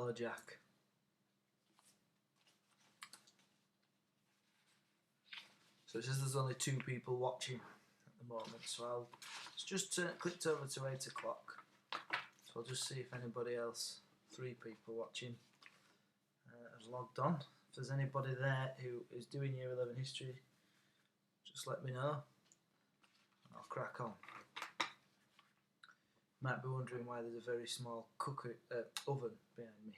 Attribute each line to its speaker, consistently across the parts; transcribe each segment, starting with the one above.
Speaker 1: Hello, Jack. So it says there's only 2 people watching at the moment, so I'll just clicked over to 8 o'clock. So I'll just see if anybody else, 3 people watching, has logged on. If there's anybody there who is doing Year 11 history, just let me know and I'll crack on. Might be wondering why there's a very small oven behind me.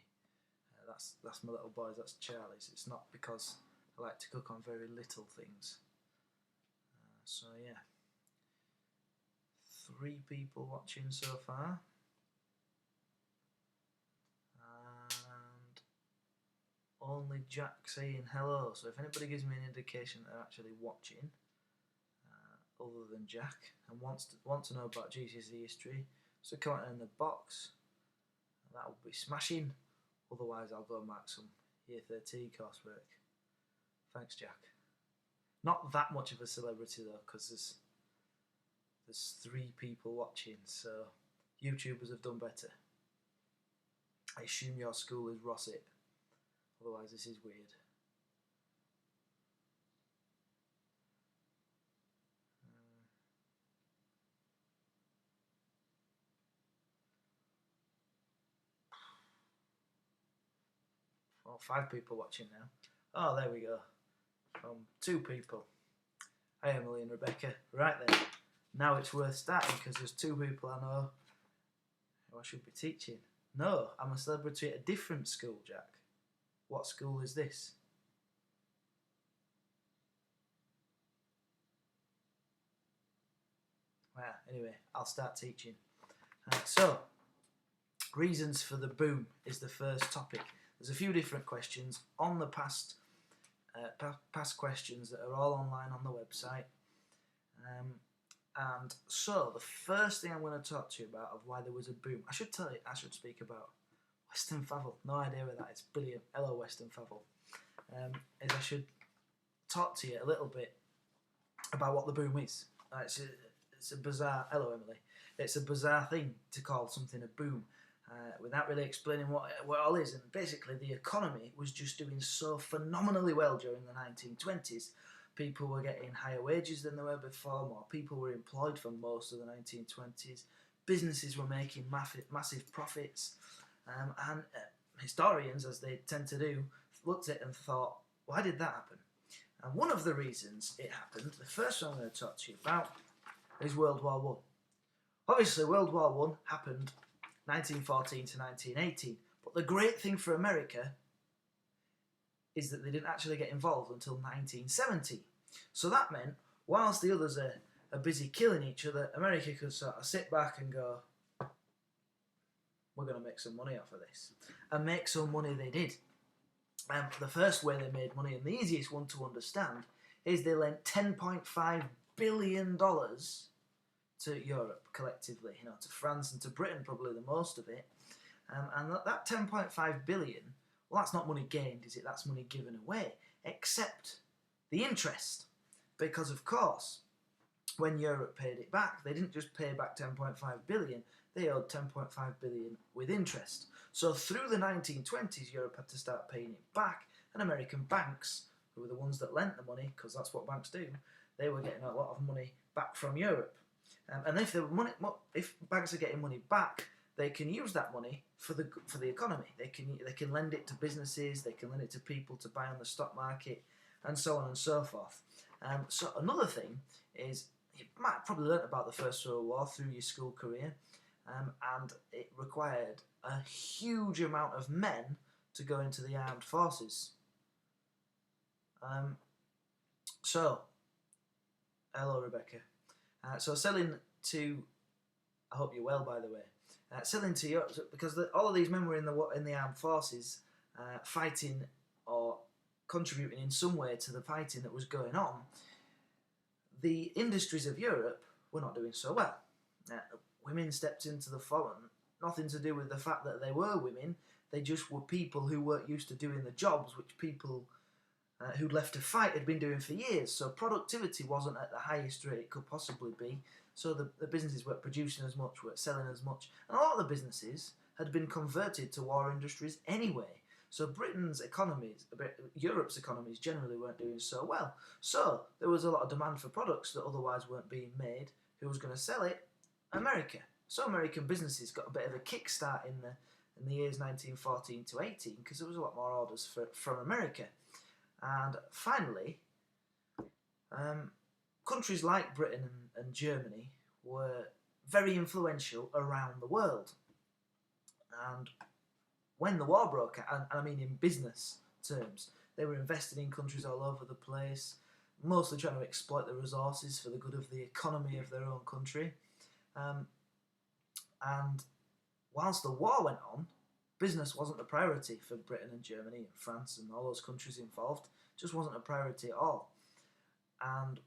Speaker 1: That's my little boy's, that's Charlie's. It's not because I like to cook on very little things. So yeah, 3 people watching so far. And only Jack saying hello. So if anybody gives me an indication that they're actually watching, other than Jack, and want to know about GCSE history, so comment in the box. That would be smashing. Otherwise, I'll go and mark some Year 13 coursework. Thanks, Jack. Not that much of a celebrity though, because there's 3 people watching, so YouTubers have done better. I assume your school is Rossett. Otherwise, this is weird. Well, 5 people watching now. Oh, there we go. From 2 people. Hi, Emily and Rebecca. Right then. Now it's worth starting because there's 2 people I know who I should be teaching. No, I'm a celebrity at a different school, Jack. What school is this? Well, anyway, I'll start teaching. So, reasons for the boom is the first topic. There's a few different questions on the past questions that are all online on the website. And so the first thing I'm going to talk to you about of why there was a boom. I should speak about Western Favell. No idea where that is. Brilliant. Hello, Western Favell. Is I should talk to you a little bit about what the boom is. It's a bizarre. Hello, Emily. It's a bizarre thing to call something a boom. Without really explaining what it all is. And basically the economy was just doing so phenomenally well during the 1920s. People were getting higher wages than they were before, more people were employed for most of the 1920s, businesses were making massive profits, and historians, as they tend to do, looked at it and thought, why did that happen? And one of the reasons it happened, the first one I'm going to talk to you about, is World War I. Obviously World War I happened 1914 to 1918. But the great thing for America is that they didn't actually get involved until 1970. So that meant, whilst the others are busy killing each other, America could sort of sit back and go, we're going to make some money off of this. And make some money they did. The first way they made money, and the easiest one to understand, is they lent $10.5 billion to Europe collectively, to France and to Britain, probably the most of it. And that 10.5 billion, well, that's not money gained, is it? That's money given away, except the interest. Because, of course, when Europe paid it back, they didn't just pay back 10.5 billion, they owed 10.5 billion with interest. So through the 1920s, Europe had to start paying it back, and American banks, who were the ones that lent the money, because that's what banks do, they were getting a lot of money back from Europe. And if banks are getting money back, they can use that money for the economy. They can lend it to businesses, they can lend it to people to buy on the stock market, and so on and so forth. So another thing is, you might have probably learnt about the First World War through your school career, and it required a huge amount of men to go into the armed forces. So, hello Rebecca. So selling to, I hope you're well by the way, selling to Europe, because all of these men were in the armed forces, fighting or contributing in some way to the fighting that was going on. The industries of Europe were not doing so well. Women stepped into the front, nothing to do with the fact that they were women, they just were people who weren't used to doing the jobs which people who'd left to fight had been doing for years. So productivity wasn't at the highest rate it could possibly be. So the businesses weren't producing as much, weren't selling as much. And a lot of the businesses had been converted to war industries anyway. So Britain's economies, Europe's economies generally weren't doing so well. So there was a lot of demand for products that otherwise weren't being made. Who was going to sell it? America. So American businesses got a bit of a kickstart in the years 1914 to 18 because there was a lot more orders from America. And finally, countries like Britain and Germany were very influential around the world. And when the war broke out, and I mean in business terms, they were investing in countries all over the place, mostly trying to exploit the resources for the good of the economy of their own country. And whilst the war went on, business wasn't a priority for Britain and Germany and France and all those countries involved. It just wasn't a priority at all. And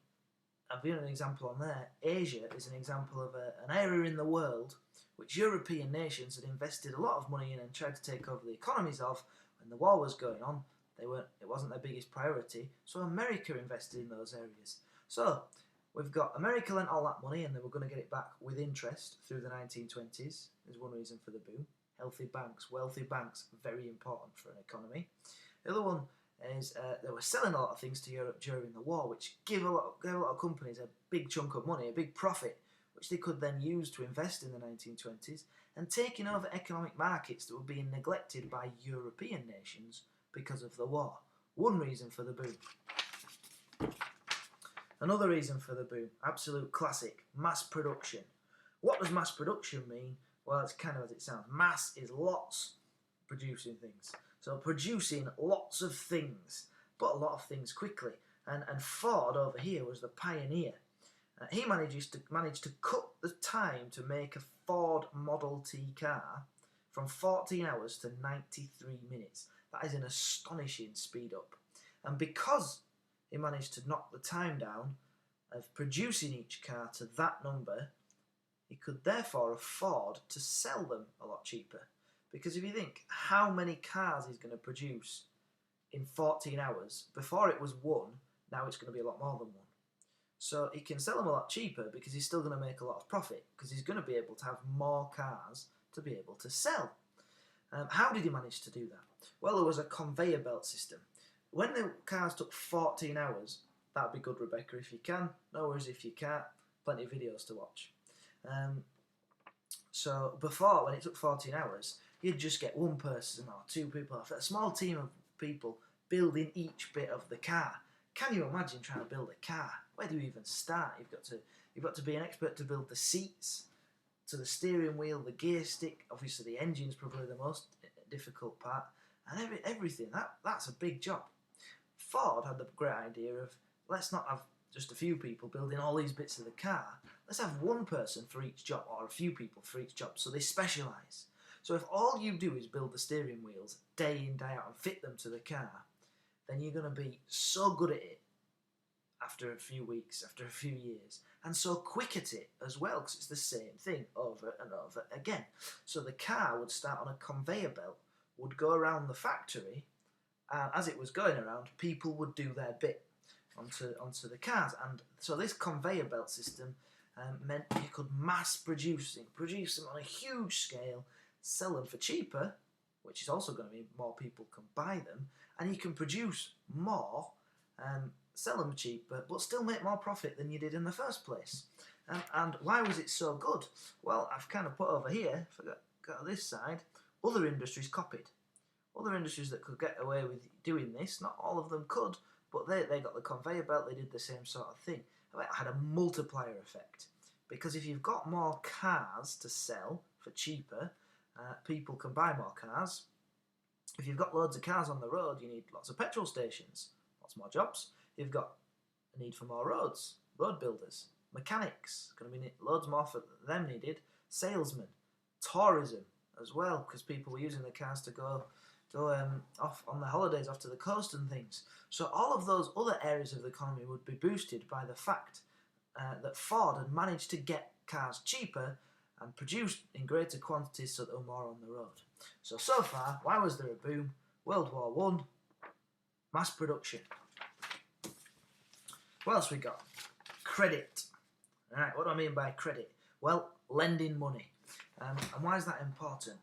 Speaker 1: I've given an example on there. Asia is an example of an area in the world which European nations had invested a lot of money in and tried to take over the economies of. When the war was going on, it wasn't their biggest priority, so America invested in those areas. So we've got America lent all that money and they were going to get it back with interest through the 1920s. There's one reason for the boom. Healthy banks, wealthy banks, very important for an economy. The other one is they were selling a lot of things to Europe during the war, which gave a lot of companies a big chunk of money, a big profit, which they could then use to invest in the 1920s, and taking over economic markets that were being neglected by European nations because of the war. One reason for the boom. Another reason for the boom, absolute classic, mass production. What does mass production mean? Well, it's kind of as it sounds. Mass is lots producing things. So producing lots of things, but a lot of things quickly. And Ford over here was the pioneer. He managed to cut the time to make a Ford Model T car from 14 hours to 93 minutes. That is an astonishing speed up. And because he managed to knock the time down of producing each car to that number, he could therefore afford to sell them a lot cheaper. Because if you think how many cars he's going to produce in 14 hours, before it was one, now it's going to be a lot more than one. So he can sell them a lot cheaper because he's still going to make a lot of profit because he's going to be able to have more cars to be able to sell. How did he manage to do that? Well, there was a conveyor belt system. When the cars took 14 hours, that'd be good, Rebecca, if you can. No worries if you can't. Plenty of videos to watch. So before, when it took 14 hours, you'd just get one person or two people, a small team of people building each bit of the car. Can you imagine trying to build a car? Where do you even start? You've got to be an expert to build the seats, to the steering wheel, the gear stick. Obviously, the engine's probably the most difficult part, and everything. That's a big job. Ford had the great idea of let's not have just a few people building all these bits of the car. Let's have one person for each job, or a few people for each job, so they specialise. So if all you do is build the steering wheels day in, day out, and fit them to the car, then you're going to be so good at it after a few weeks, after a few years, and so quick at it as well, because it's the same thing over and over again. So the car would start on a conveyor belt, would go around the factory, and as it was going around, people would do their bit onto the cars. And so this conveyor belt system meant you could mass produce them on a huge scale, sell them for cheaper, which is also going to mean more people can buy them, and you can produce more, sell them cheaper, but still make more profit than you did in the first place. And why was it so good? Well, I've kind of put over here, got this side, other industries copied. Other industries that could get away with doing this, not all of them could, but they got the conveyor belt, they did the same sort of thing. It had a multiplier effect, because if you've got more cars to sell for cheaper, people can buy more cars. If you've got loads of cars on the road, you need lots of petrol stations, lots more jobs. You've got a need for more roads, road builders, mechanics, going to be loads more for them needed, salesmen, tourism as well, because people were using the cars to go off on their holidays off to the coast and things. So all of those other areas of the economy would be boosted by the fact that Ford had managed to get cars cheaper and produced in greater quantities so there were more on the road. So far, why was there a boom? World War I, mass production. What else we got? Credit. Alright, what do I mean by credit? Well, lending money. And why is that important?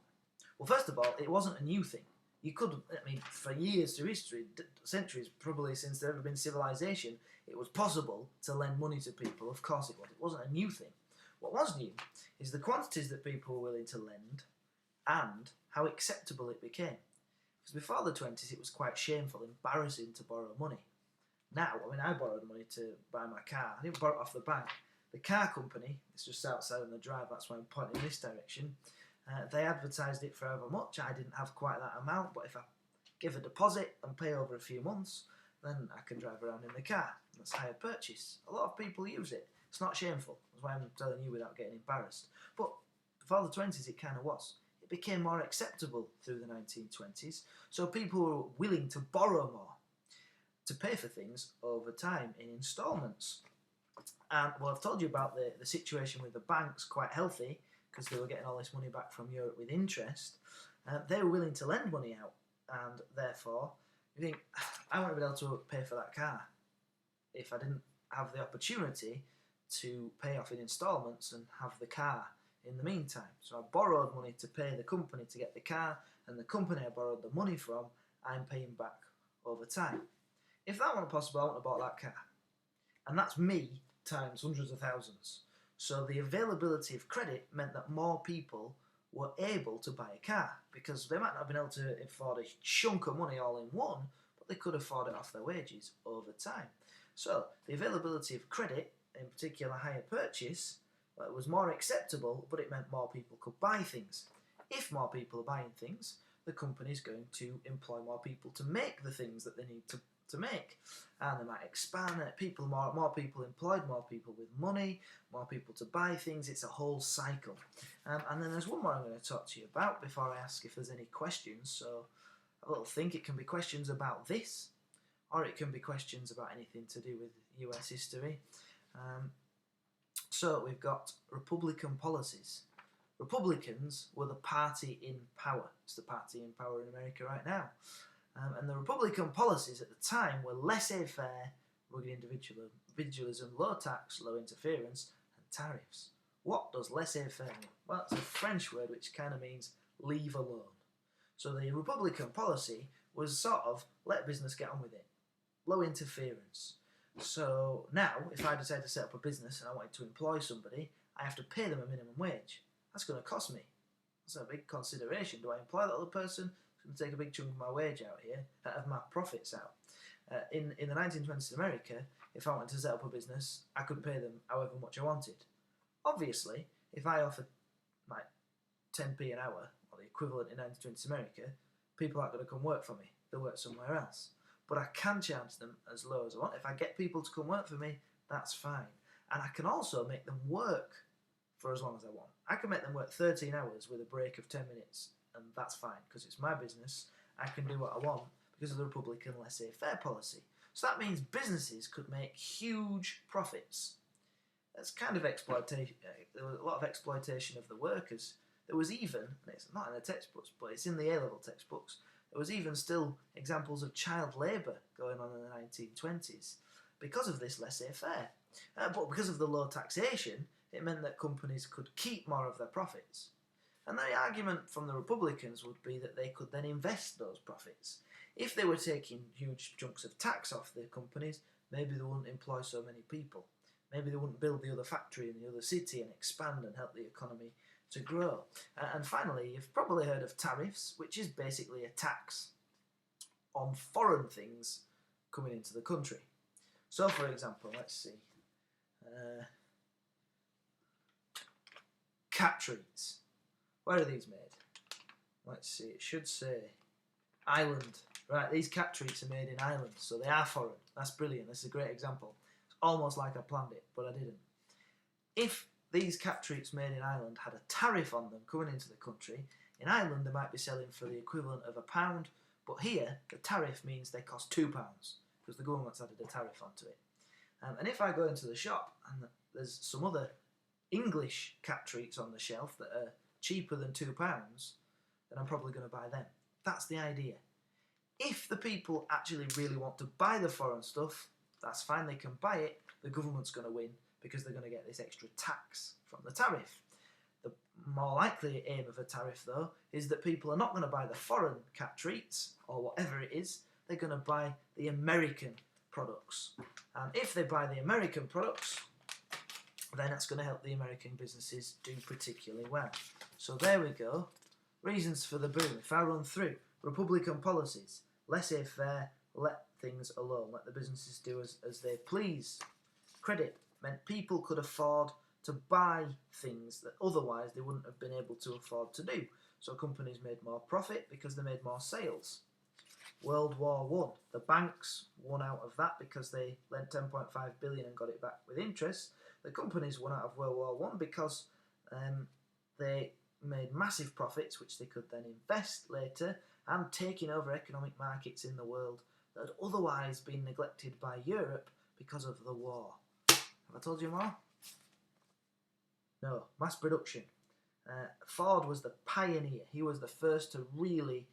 Speaker 1: Well, first of all, it wasn't a new thing. You could, I mean, for years through history, centuries, probably since there ever been civilization, it was possible to lend money to people. Of course it was. It wasn't a new thing. What was new is the quantities that people were willing to lend and how acceptable it became. Because before the 20s, it was quite shameful, embarrassing to borrow money. Now, I mean, I borrowed money to buy my car. I didn't borrow it off the bank. The car company, it's just outside on the drive, that's why I'm pointing in this direction, they advertised it for however much. I didn't have quite that amount, but if I give a deposit and pay over a few months, then I can drive around in the car. That's hire purchase. A lot of people use it. It's not shameful. That's why I'm telling you without getting embarrassed. But before the 20s, it kind of was. It became more acceptable through the 1920s, so people were willing to borrow more, to pay for things over time in instalments. And well, I've told you about the situation with the banks, quite healthy, because they were getting all this money back from Europe with interest. They were willing to lend money out, and therefore, you think, I wouldn't be able to pay for that car if I didn't have the opportunity to pay off in instalments and have the car in the meantime. So I borrowed money to pay the company to get the car, and the company I borrowed the money from, I'm paying back over time. If that weren't possible, I wouldn't have bought that car. And that's me times hundreds of thousands. So the availability of credit meant that more people were able to buy a car, because they might not have been able to afford a chunk of money all in one, but they could afford it off their wages over time. So the availability of credit, in particular hire purchase, was more acceptable, but it meant more people could buy things. If more people are buying things, the company's going to employ more people to make the things that they need to make, and they might expand it. More people employed, more people with money, more people to buy things. It's a whole cycle. And then there's one more I'm going to talk to you about before I ask if there's any questions. So a little think. It can be questions about this, or it can be questions about anything to do with US history. So we've got Republican policies. Republicans were the party in power. It's the party in power in America right now. And the Republican policies at the time were laissez-faire, rugged individualism, low tax, low interference, and tariffs. What does laissez-faire mean? Well, it's a French word which kind of means leave alone. So the Republican policy was sort of let business get on with it. Low interference. So now, if I decide to set up a business and I wanted to employ somebody, I have to pay them a minimum wage. That's going to cost me. That's a big consideration. Do I employ that other person? It's going to take a big chunk of my wage out here, of my profits out. In the 1920s in America, if I wanted to set up a business, I could pay them however much I wanted. Obviously, if I offered like 10p an hour, or the equivalent in 1920s America, people aren't going to come work for me. They'll work somewhere else. But I can charge them as low as I want. If I get people to come work for me, that's fine. And I can also make them work for as long as I want. I can make them work 13 hours with a break of 10 minutes, and that's fine, because it's my business. I can do what I want because of the Republican laissez-faire policy. So that means businesses could make huge profits. That's kind of exploitation. There was a lot of exploitation of the workers. There was even, and it's not in the textbooks, but it's in the A-level textbooks, there was even still examples of child labour going on in the 1920s because of this laissez-faire. But because of the low taxation, it meant that companies could keep more of their profits. And the argument from the Republicans would be that they could then invest those profits. If they were taking huge chunks of tax off their companies, maybe they wouldn't employ so many people. Maybe they wouldn't build the other factory in the other city and expand and help the economy to grow. And finally, you've probably heard of tariffs, which is basically a tax on foreign things coming into the country. So, for example, let's see. Cat treats. Where are these made? Let's see, it should say Ireland. Right, these cat treats are made in Ireland, so they are foreign. That's brilliant. This is a great example. It's almost like I planned it, but I didn't. If these cat treats made in Ireland had a tariff on them coming into the country, in Ireland they might be selling for the equivalent of £1, but here the tariff means they cost £2 because the government's added a tariff onto it. And if I go into the shop and there's some other English cat treats on the shelf that are cheaper than £2, then I'm probably going to buy them. That's the idea. If the people actually really want to buy the foreign stuff, that's fine, they can buy it. The government's going to win because they're going to get this extra tax from the tariff. more likely aim of a tariff, though, is that people are not going to buy the foreign cat treats or whatever it is. They're going to buy the American products. And if they buy the American products, then that's going to help the American businesses do particularly well. So there we go. Reasons for the boom. If I run through Republican policies, laissez-faire, let things alone, let the businesses do as they please. Credit meant people could afford to buy things that otherwise they wouldn't have been able to afford to do. So companies made more profit because they made more sales. World War One, the banks won out of that because they lent 10.5 billion and got it back with interest. The companies won out of World War One because they made massive profits which they could then invest later, and taking over economic markets in the world that had otherwise been neglected by Europe because of the war. Have I told you more? No. Mass production. Ford was the pioneer. He was the first to really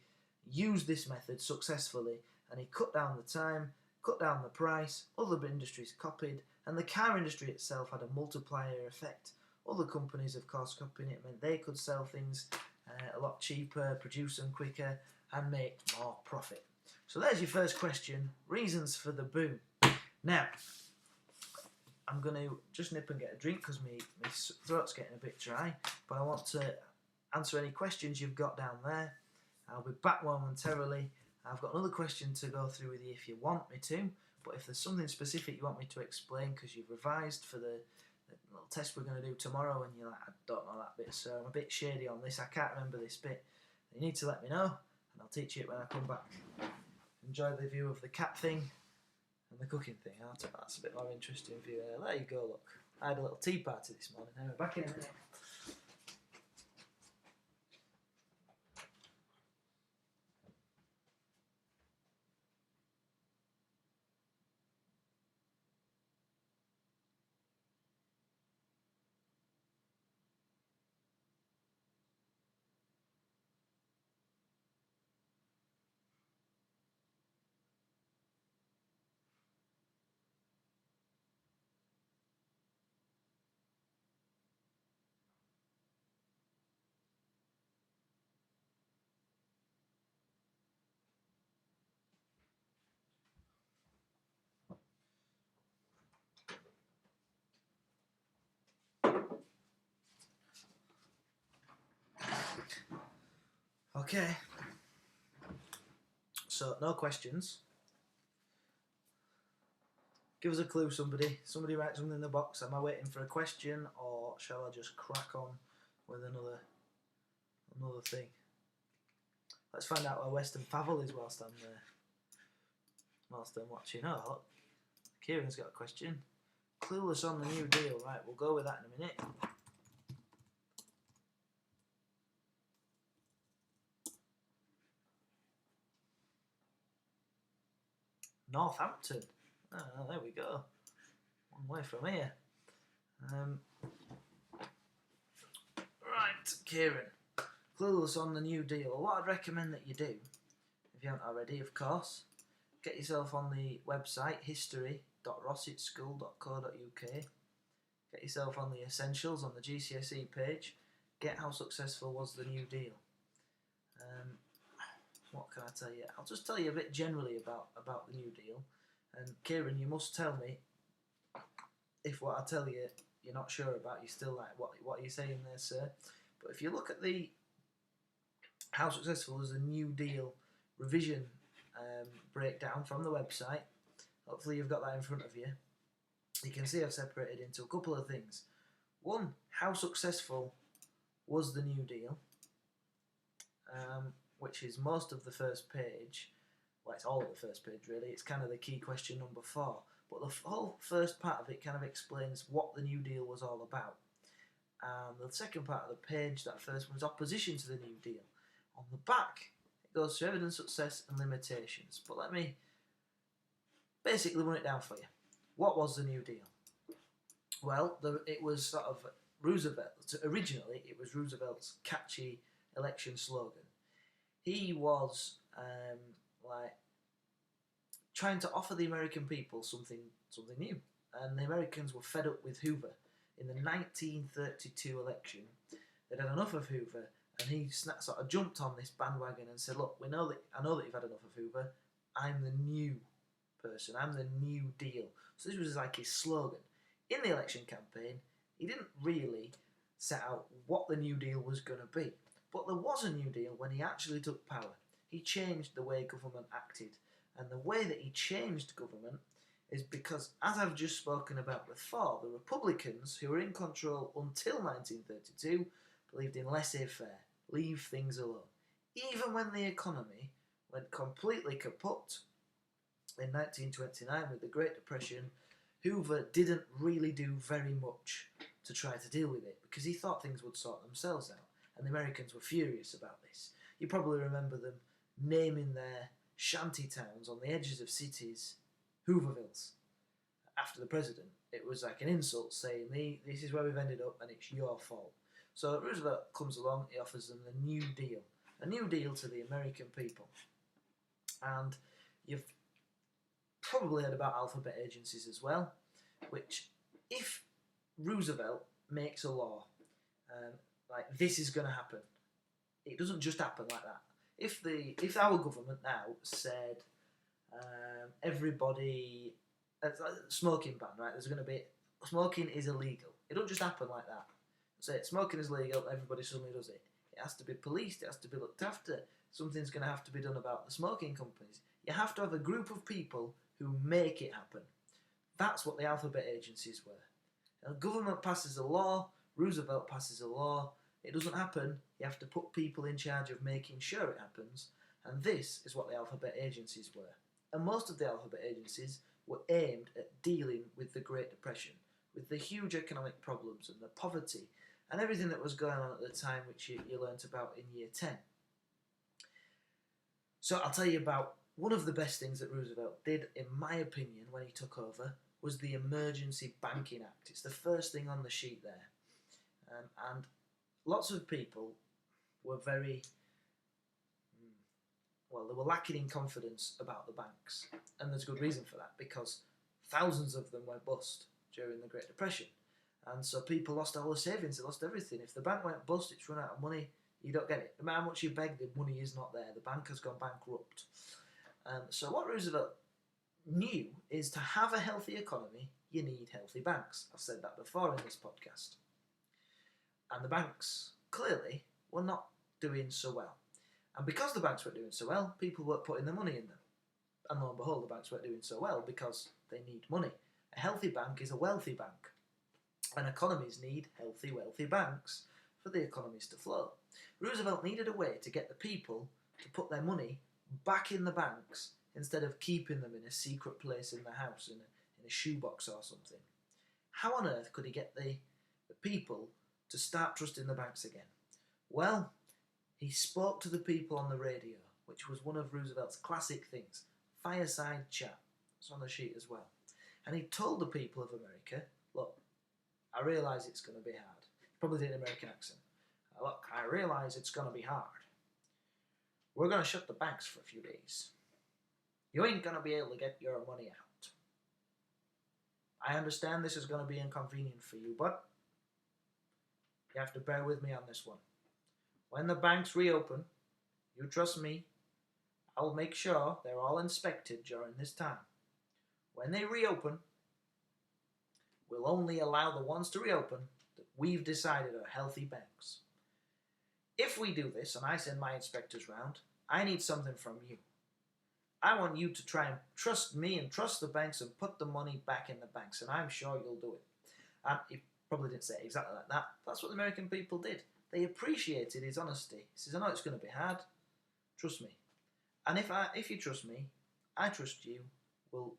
Speaker 1: use this method successfully, and he cut down the time, cut down the price, other industries copied, and the car industry itself had a multiplier effect. Other companies, of course, copying it meant they could sell things a lot cheaper, produce them quicker, and make more profit. So there's your first question, reasons for the boom. Now, I'm going to just nip and get a drink because my throat's getting a bit dry, but I want to answer any questions you've got down there. I'll be back momentarily. I've got another question to go through with you if you want me to, but if there's something specific you want me to explain because you've revised for the little test we're going to do tomorrow and you're like, I don't know that bit, so I'm a bit shady on this, I can't remember this bit, you need to let me know and I'll teach you it when I come back. Enjoy the view of the cat thing and the cooking thing. That's a bit more interesting view. There you go, look. I had a little tea party this morning. Anyway, back in a minute. Okay. So, no questions. Give us a clue, somebody. Somebody write something in the box. Am I waiting for a question, or shall I just crack on with another thing? Let's find out where Western Favell is whilst I'm watching. Oh, look. Kieran's got a question. Clueless on the new deal. Right, we'll go with that in a minute. Northampton. Oh, there we go. One way from here. Right, Kieran. Clueless on the new deal. Well, what I'd recommend that you do, if you haven't already, of course, get yourself on the website history.rossitschool.co.uk. Get yourself on the essentials on the GCSE page. Get how successful was the new deal. What can I tell you? I'll just tell you a bit generally about the new deal. And Kieran, you must tell me if what I tell you you're not sure about. You're still like, what are you saying there, sir? But if you look at the how successful is the new deal revision breakdown from the website, hopefully you've got that in front of you. You can see I've separated into a couple of things. One, how successful was the new deal? Which is most of the first page. Well, it's all of the first page really. It's kind of the key question number 4. But the whole first part of it kind of explains what the new deal was all about. And the second part of the page, that first one, is opposition to the new deal. On the back, it goes through evidence, success and limitations. But let me basically run it down for you. What was the new deal? Well, it was sort of Roosevelt. Originally, it was Roosevelt's catchy election slogan. He was trying to offer the American people something new, and the Americans were fed up with Hoover. In the 1932 election, they'd had enough of Hoover, and he sort of jumped on this bandwagon and said, look, I know that you've had enough of Hoover, I'm the new person, I'm the New Deal. So this was like his slogan. In the election campaign, he didn't really set out what the New Deal was going to be, but there was a New Deal when he actually took power. He changed the way government acted, and the way that he changed government is because, as I've just spoken about before, the Republicans, who were in control until 1932, believed in laissez-faire, leave things alone. Even when the economy went completely kaput in 1929 with the Great Depression, Hoover didn't really do very much to try to deal with it because he thought things would sort themselves out, and the Americans were furious about this. You probably remember them naming their shanty towns on the edges of cities Hoovervilles after the president. It was like an insult, saying, this is where we've ended up and it's your fault. So Roosevelt comes along, he offers them the New Deal, a new deal to the American people. And you've probably heard about alphabet agencies as well, which, if Roosevelt makes a law, like this is going to happen, it doesn't just happen like that. If our government now said everybody, smoking ban, right? There's going to be, smoking is illegal. It don't just happen like that. Say smoking is legal, everybody suddenly does it. It has to be policed, it has to be looked after. Something's going to have to be done about the smoking companies. You have to have a group of people who make it happen. That's what the alphabet agencies were. The government passes a law, Roosevelt passes a law, it doesn't happen, you have to put people in charge of making sure it happens, and this is what the alphabet agencies were. And most of the alphabet agencies were aimed at dealing with the Great Depression, with the huge economic problems and the poverty, and everything that was going on at the time, which you learnt about in year 10. So I'll tell you about one of the best things that Roosevelt did, in my opinion, when he took over, was the Emergency Banking Act. It's the first thing on the sheet there. And lots of people were very, they were lacking in confidence about the banks. And there's good reason for that, because thousands of them went bust during the Great Depression. And so people lost all their savings, they lost everything. If the bank went bust, it's run out of money, you don't get it. No matter how much you beg, the money is not there. The bank has gone bankrupt. So what Roosevelt knew is, to have a healthy economy, you need healthy banks. I've said that before in this podcast. And the banks, clearly, were not doing so well. And because the banks weren't doing so well, people weren't putting their money in them. And lo and behold, the banks weren't doing so well because they need money. A healthy bank is a wealthy bank. And economies need healthy, wealthy banks for the economies to flow. Roosevelt needed a way to get the people to put their money back in the banks instead of keeping them in a secret place in the house, in a shoebox or something. How on earth could he get the people to start trusting the banks again? Well, he spoke to the people on the radio, which was one of Roosevelt's classic things. Fireside chat. It's on the sheet as well. And he told the people of America, look, I realise it's going to be hard. He probably did an American accent. Look, I realise it's going to be hard. We're going to shut the banks for a few days. You ain't going to be able to get your money out. I understand this is going to be inconvenient for you, but you have to bear with me on this one. When the banks reopen, you trust me, I'll make sure they're all inspected during this time. When they reopen, we'll only allow the ones to reopen that we've decided are healthy banks. If we do this, and I send my inspectors round, I need something from you. I want you to try and trust me and trust the banks and put the money back in the banks, and I'm sure you'll do it. And he probably didn't say it exactly like that. That's what the American people did. They appreciated his honesty. He says, I know it's going to be hard. Trust me. And if you trust me, I trust you, we'll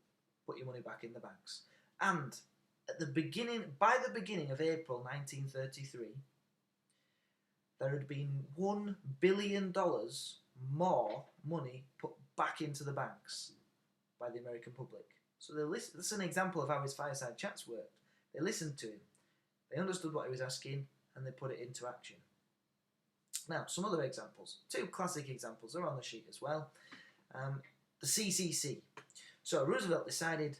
Speaker 1: put your money back in the banks. And by the beginning of April 1933, there had been $1 billion more money put back into the banks by the American public. So that's an example of how his fireside chats worked. They listened to him, they understood what he was asking, and they put it into action. Now, some other examples. Two classic examples are on the sheet as well. The CCC. So Roosevelt decided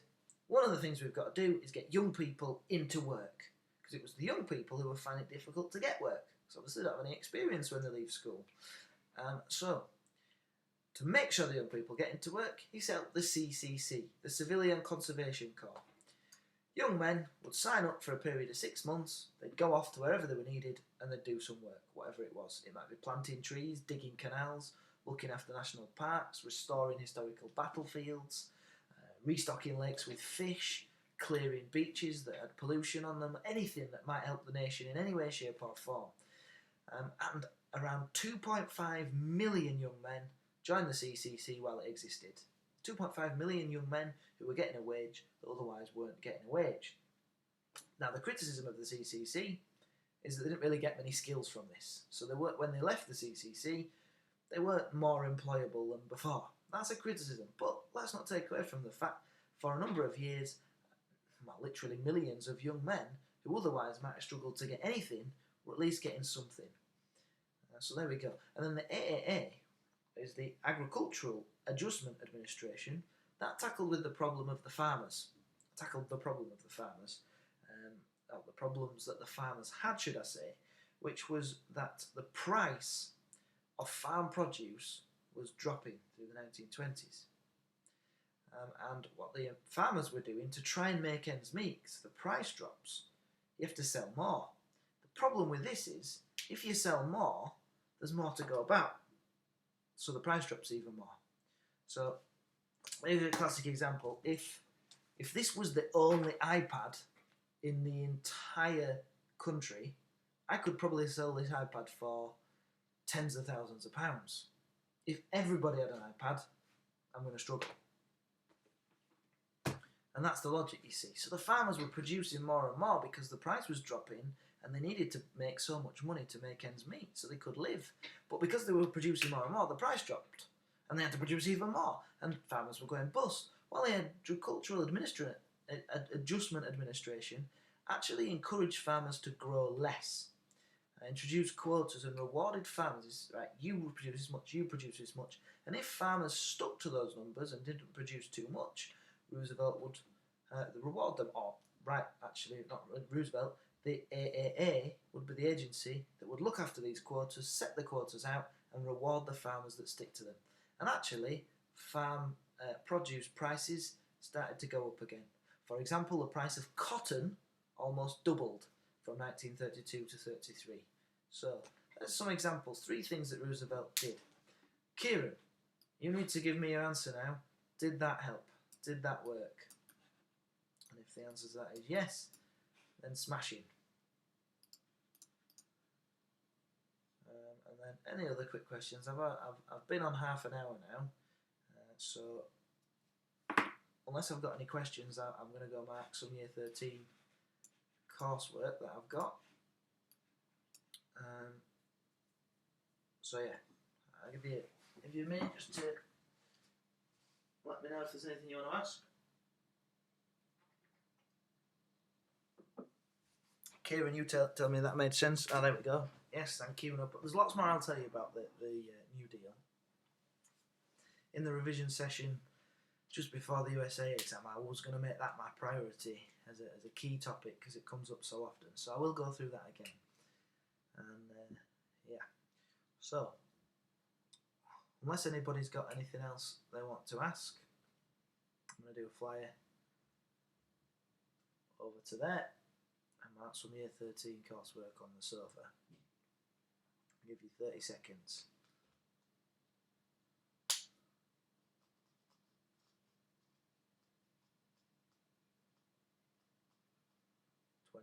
Speaker 1: one of the things we've got to do is get young people into work, because it was the young people who were finding it difficult to get work. because obviously they don't have any experience when they leave school. So, to make sure the young people get into work, he set up the CCC, the Civilian Conservation Corps. Young men would sign up for a period of 6 months, they'd go off to wherever they were needed and they'd do some work, whatever it was. It might be planting trees, digging canals, looking after national parks, restoring historical battlefields, restocking lakes with fish, clearing beaches that had pollution on them, anything that might help the nation in any way, shape or form. And around 2.5 million young men joined the CCC while it existed. 2.5 million young men who were getting a wage that otherwise weren't getting a wage. Now, the criticism of the CCC is that they didn't really get many skills from this. So when they left the CCC, they weren't more employable than before. That's a criticism, but let's not take away from the fact for a number of years, well, literally millions of young men who otherwise might have struggled to get anything were at least getting something. So there we go. And then the AAA is the Agricultural Adjustment Administration. That tackled the problem of the farmers, or the problems that the farmers had, should I say, which was that the price of farm produce was dropping through the 1920s. And what the farmers were doing to try and make ends meet, because the price drops, you have to sell more. The problem with this is, if you sell more, there's more to go about. So the price drops even more. So, here's a classic example. If this was the only iPad in the entire country, I could probably sell this iPad for tens of thousands of pounds. If everybody had an iPad, I'm going to struggle. And that's the logic, you see. So the farmers were producing more and more because the price was dropping and they needed to make so much money to make ends meet so they could live. But because they were producing more and more, the price dropped. And they had to produce even more. And farmers were going bust. Well, the Agricultural Adjustment Administration actually encouraged farmers to grow less. Introduced quotas and rewarded farmers. Right, you produce this much, you produce this much. And if farmers stuck to those numbers and didn't produce too much, Roosevelt would reward them. Or, right, actually, not Roosevelt, the AAA would be the agency that would look after these quotas, set the quotas out, and reward the farmers that stick to them. And actually, farm produce prices started to go up again. For example, the price of cotton almost doubled from 1932 to 33. So, there's some examples. 3 things that Roosevelt did. Kieran, you need to give me your answer now. Did that help? Did that work? And if the answer to that is yes, then smashing. And then any other quick questions? I've been on half an hour now, so unless I've got any questions, I'm going to go mark some Year 13 coursework that I've got. So yeah, I'll give you a minute just to let me know if there's anything you want to ask. Kieran, you tell me that made sense. Oh, there we go. Yes, thank you. But there's lots more I'll tell you about the New Deal. In the revision session, just before the USA exam, I was going to make that my priority as a key topic because it comes up so often. So I will go through that again. And yeah. So, unless anybody's got anything else they want to ask, I'm going to do a flyer over to there and mark some Year 13 coursework on the sofa. I'll give you 30 seconds.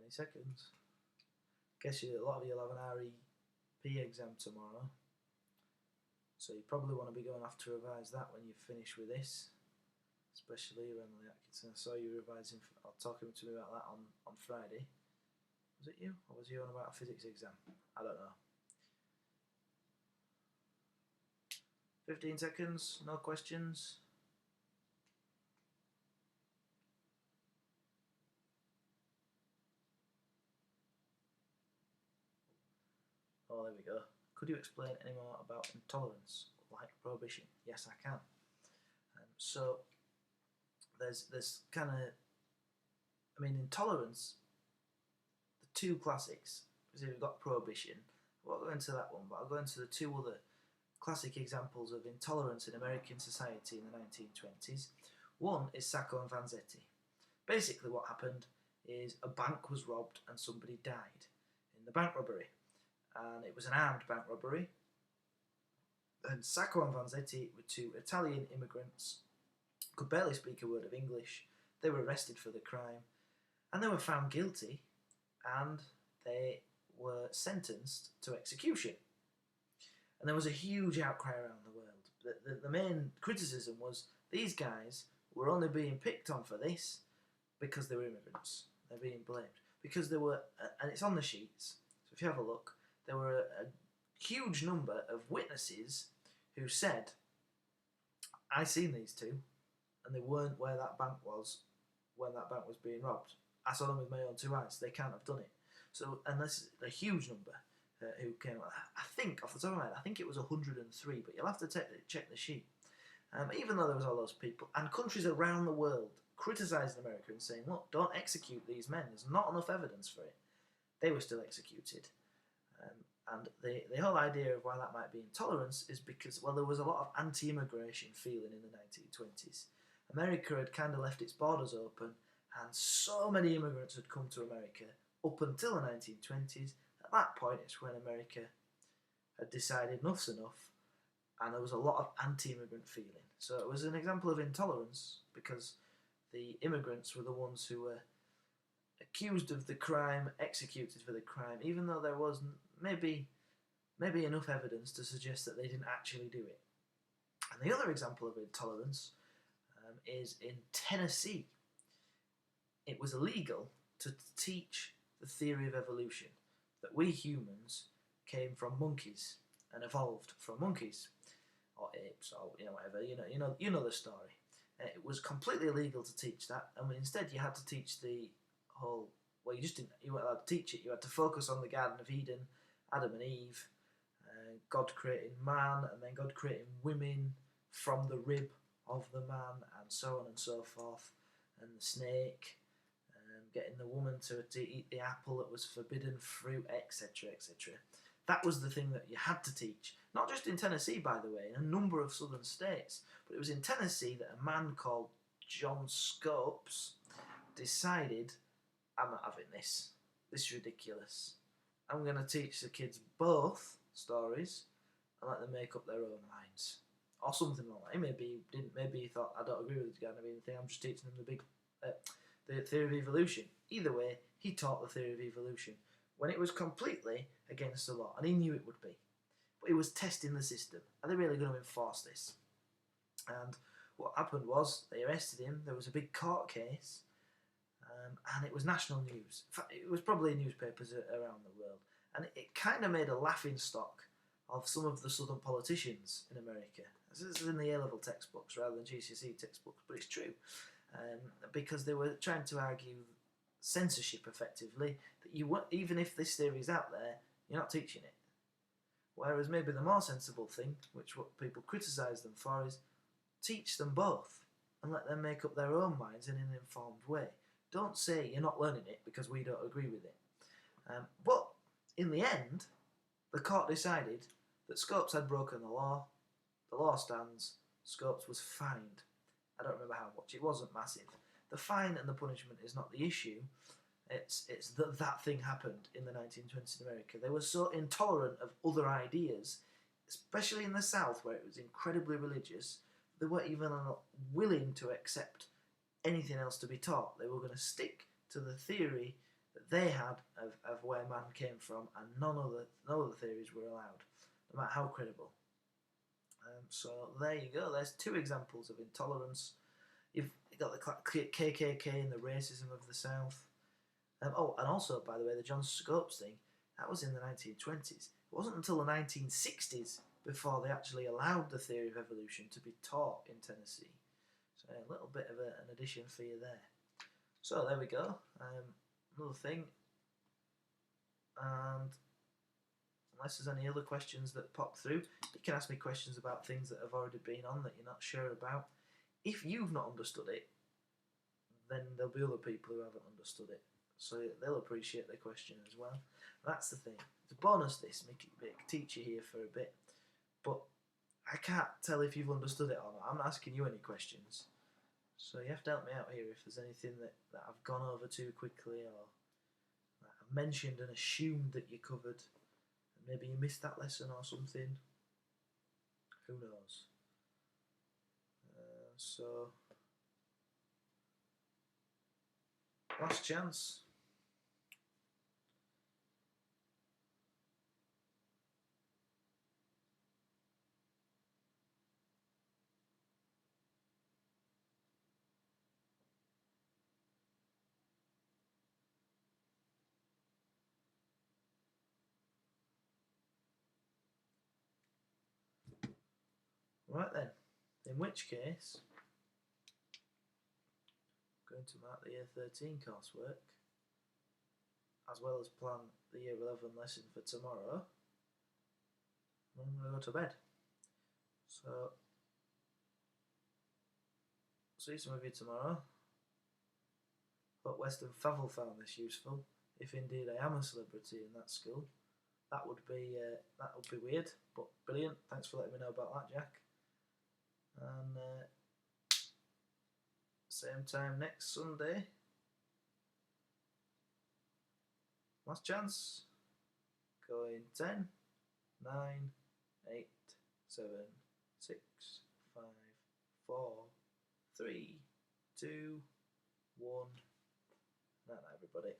Speaker 1: Seconds. Guess a lot of you will have an REP exam tomorrow, so you probably want to be going off to revise that when you finish with this, especially you, Emily Atkinson. I saw you revising or talking to me about that on Friday. Was it you, or was you on about a physics exam? I don't know. 15 seconds, no questions. Oh, there we go. Could you explain any more about intolerance, like prohibition? Yes, I can. So, there's kind of, I mean, intolerance, the 2 classics, is you've got prohibition, won't go into that one, but I'll go into the two other classic examples of intolerance in American society in the 1920s. One is Sacco and Vanzetti. Basically what happened is a bank was robbed and somebody died in the bank robbery. And it was an armed bank robbery. And Sacco and Vanzetti were two Italian immigrants, could barely speak a word of English. They were arrested for the crime and they were found guilty and they were sentenced to execution. And there was a huge outcry around the world. The main criticism was these guys were only being picked on for this because they were immigrants. They're being blamed. Because there were, and it's on the sheets, so if you have a look, there were a huge number of witnesses who said, I seen these two, and they weren't where that bank was when that bank was being robbed. I saw them with my own two eyes. They can't have done it. So, and this is a huge number who came. I think, off the top of my head, I think it was 103, but you'll have to check the sheet. Even though there was all those people, and countries around the world criticising America and saying, look, don't execute these men. There's not enough evidence for it. They were still executed. And the whole idea of why that might be intolerance is because, well, there was a lot of anti-immigration feeling in the 1920s. America had kind of left its borders open, and so many immigrants had come to America up until the 1920s. At that point, it's when America had decided enough's enough, and there was a lot of anti-immigrant feeling. So it was an example of intolerance because the immigrants were the ones who were accused of the crime, executed for the crime, even though there was maybe enough evidence to suggest that they didn't actually do it. And the other example of intolerance is in Tennessee. It was illegal to teach the theory of evolution, that we humans came from monkeys and evolved from monkeys or apes or whatever. You know the story. It was completely illegal to teach that, and instead you had to teach the whole. Well, you weren't allowed to teach it. You had to focus on the Garden of Eden, Adam and Eve, God creating man, and then God creating women from the rib of the man, and so on and so forth, and the snake, getting the woman to eat the apple that was forbidden fruit, etc., etc. That was the thing that you had to teach. Not just in Tennessee, by the way, in a number of southern states, but it was in Tennessee that a man called John Scopes decided, I'm not having this. This is ridiculous. I'm going to teach the kids both stories and let them make up their own minds. Or something like that. Maybe he didn't. Maybe he thought, I don't agree with the Garden of Eden thing, I'm just teaching them the theory of evolution. Either way, he taught the theory of evolution when it was completely against the law, and he knew it would be. But he was testing the system. Are they really going to enforce this? And what happened was, they arrested him, there was a big court case, and it was national news. In fact, it was probably in newspapers around the world, and it kind of made a laughing stock of some of the southern politicians in America. This is in the A-level textbooks rather than GCSE textbooks, but it's true. Because they were trying to argue censorship effectively, that even if this theory is out there, you're not teaching it. Whereas maybe the more sensible thing, which what people criticise them for, is teach them both and let them make up their own minds in an informed way. Don't say you're not learning it because we don't agree with it. But in the end, the court decided that Scopes had broken the law. The law stands. Scopes was fined. I don't remember how much. It wasn't massive. The fine and the punishment is not the issue. It's that thing happened in the 1920s in America. They were so intolerant of other ideas, especially in the South where it was incredibly religious, they weren't even willing to accept anything else to be taught. They were going to stick to the theory that they had of where man came from, and no other theories were allowed, no matter how credible. So there you go. There's two examples of intolerance. You've got the KKK and the racism of the South. And also, by the way, the John Scopes thing, that was in the 1920s. It wasn't until the 1960s before they actually allowed the theory of evolution to be taught in Tennessee. So a little bit of an addition for you there. So there we go. Another thing. And unless there's any other questions that pop through, you can ask me questions about things that have already been on that you're not sure about. If you've not understood it, then there'll be other people who haven't understood it. so they'll appreciate the question as well. That's the thing. It's a bonus this, make it teach you here for a bit, but I can't tell if you've understood it or not. I'm not asking you any questions, so you have to help me out here if there's anything that I've gone over too quickly or that I've mentioned and assumed that you covered, and maybe you missed that lesson or something. Who knows? So, last chance. Right then, in which case, I'm going to mark the Year 13 coursework, as well as plan the Year 11 lesson for tomorrow. I'm going to go to bed. So, see some of you tomorrow. Hope Western Favell found this useful. If indeed I am a celebrity in that school, that would be weird, but brilliant. Thanks for letting me know about that, Jack. And same time next Sunday. Last chance. Go in 10, 9, 8, 7, 6, 5, 4, 3, 2, 1. Night, everybody.